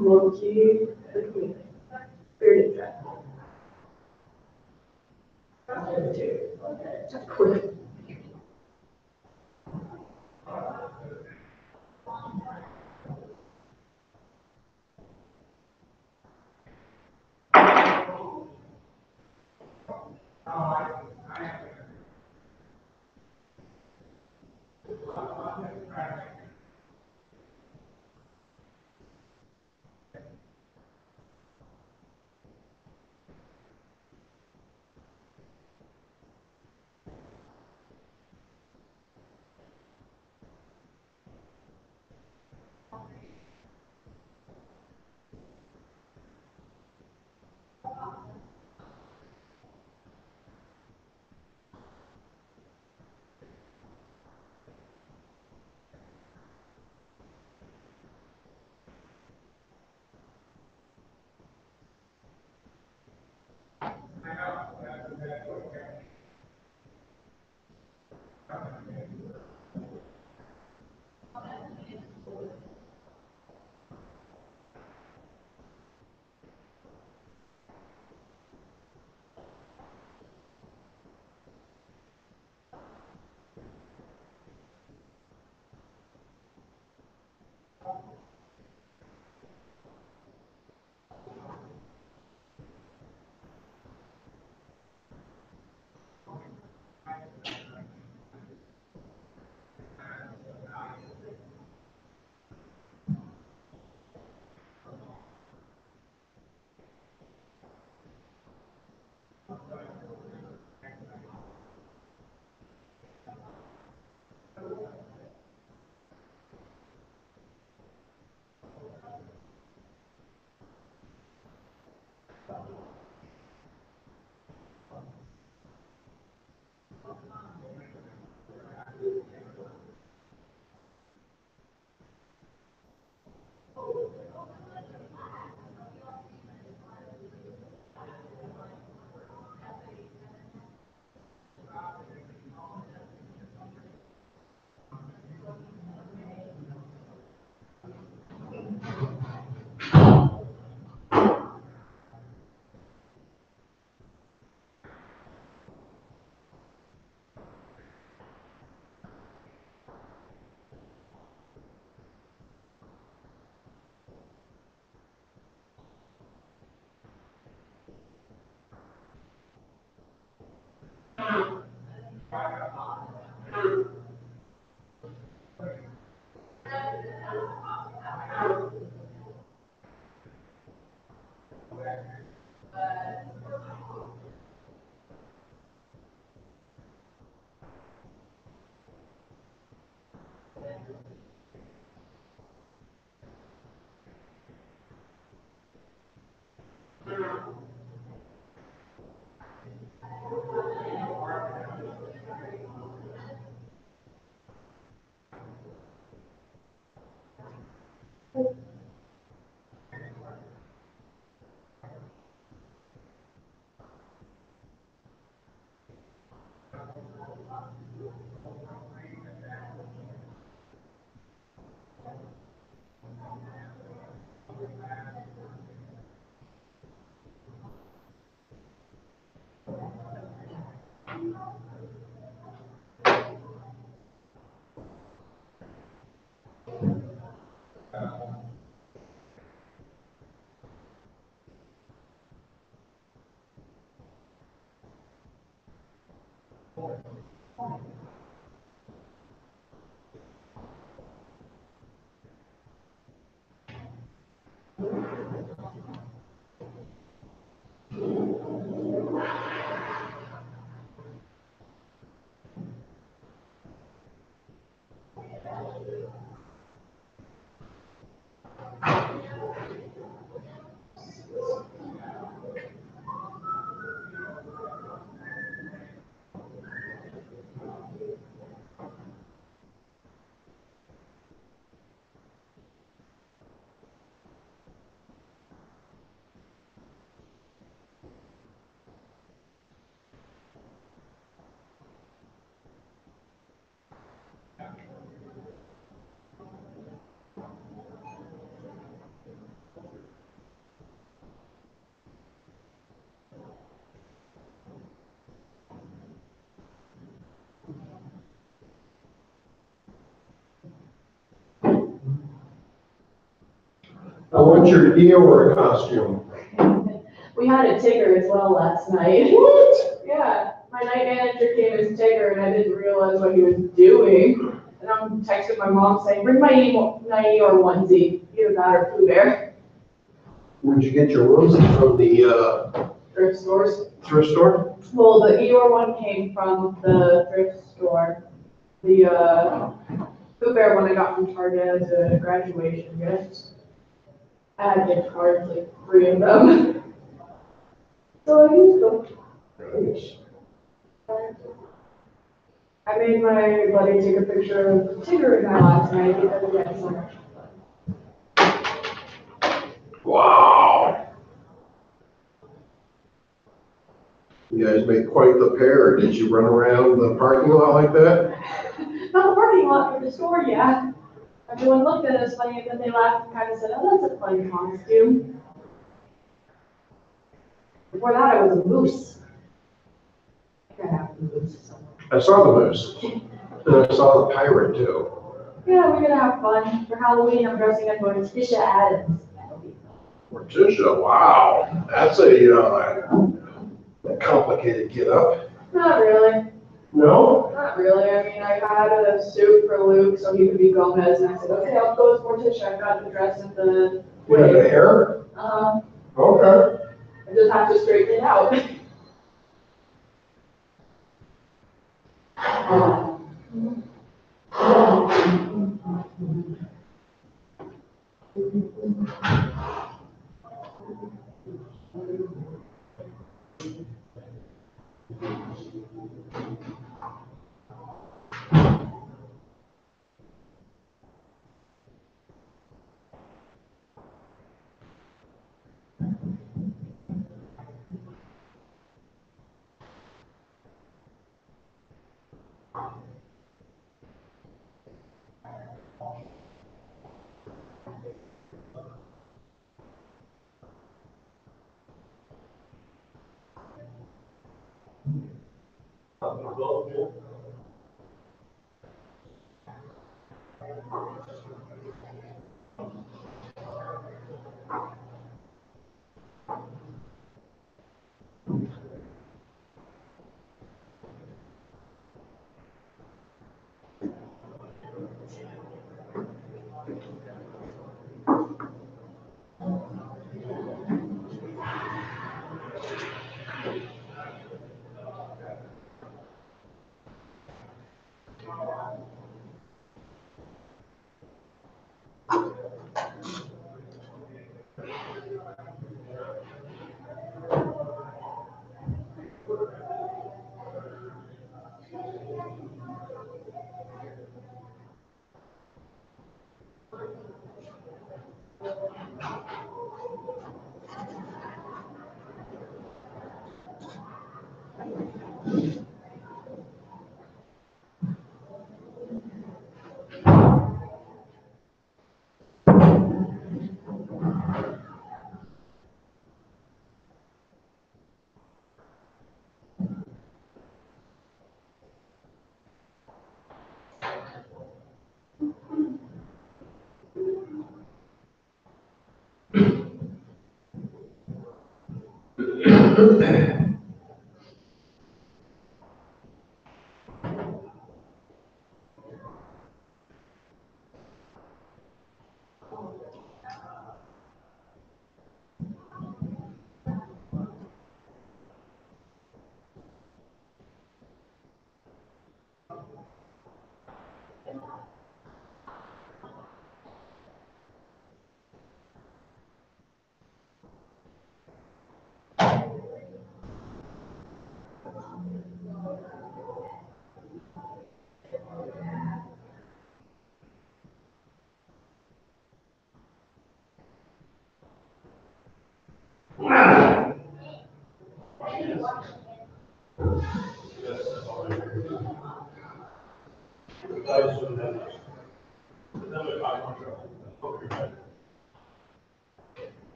low-key the community. Very interesting. Just quick. I want your Eeyore costume. We had a Tigger as well last night. What? Yeah, my night manager came as Tigger and I didn't realize what he was doing. And I'm texting my mom saying, bring my Eeyore onesie, either that or Pooh Bear. Where'd you get your onesie from? The Thrift stores. thrift store? Well, the Eeyore one came from the thrift store. The Pooh Bear one I got from Target as a graduation gift. I had gift cards, like 3 of them. So I used them. Nice. I made my buddy take a picture of Tigger and I last night because we had so much fun. Wow. You guys make quite the pair. Did you run around the parking lot like that? Not the parking lot for the store, yeah. Everyone looked at us funny and then they laughed and kind of said, oh, that's a funny costume. Before that, I was a moose. I gotta have a moose somewhere. I saw the moose. And I saw the pirate too. Yeah, we're gonna have fun. For Halloween, I'm dressing up as Tisha Adams. Morticia, wow. That's a complicated get up. Not really. No? Not really. I mean, I had a suit for Luke so he could be Gomez, and I said, okay, I'll go as Morticia. I've got the dress and the You had the wig. hair? Okay. I just have to straighten it out.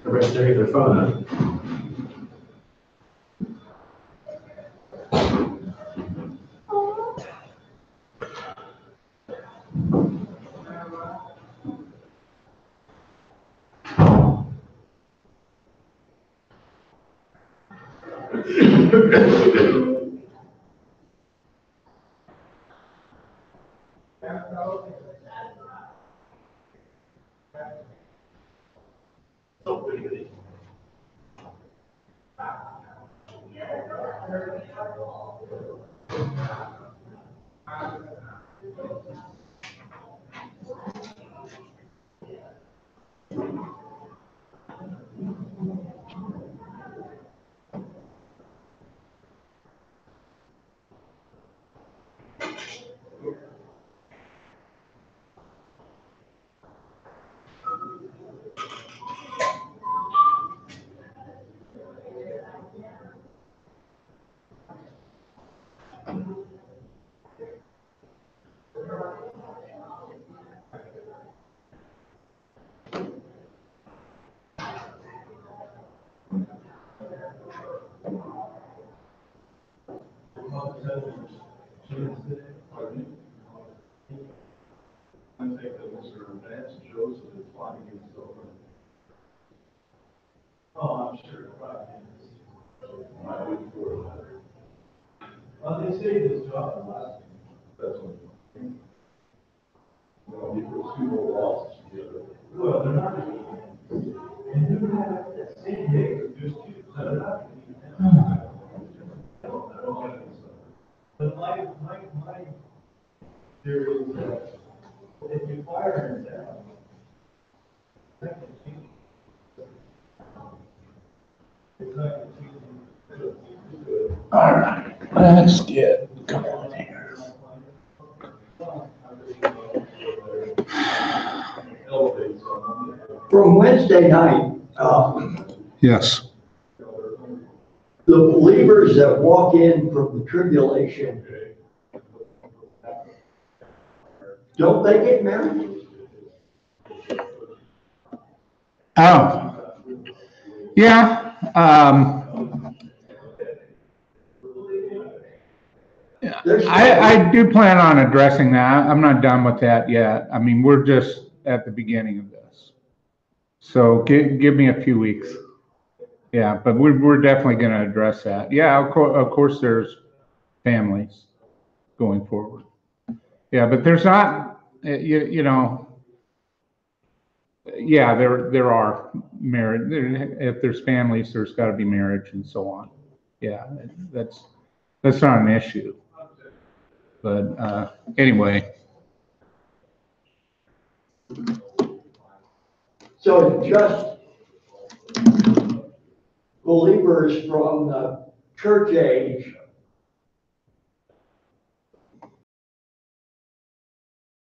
Everybody's staring at their phone, huh? Oh, I'm sure. Well, they say this job last. That's what. Well, you put two more walls together. Well, they're not. And you have that same day, there's two, so they're not. But my theory is that if you fire him down, that can change. It's not going to change. All right, let's get going here. From Wednesday night, Yes. the believers that walk in from the tribulation, don't they get married? Oh, yeah. I do plan on addressing that. I'm not done with that yet. I mean, we're just at the beginning of this. So give me a few weeks. Yeah, but we're definitely going to address that. Yeah, of course there's families going forward. Yeah, but there's not, you know, yeah, there are marriage. If there's families, there's got to be marriage and so on. Yeah, that's not an issue. But anyway. So just believers from the church age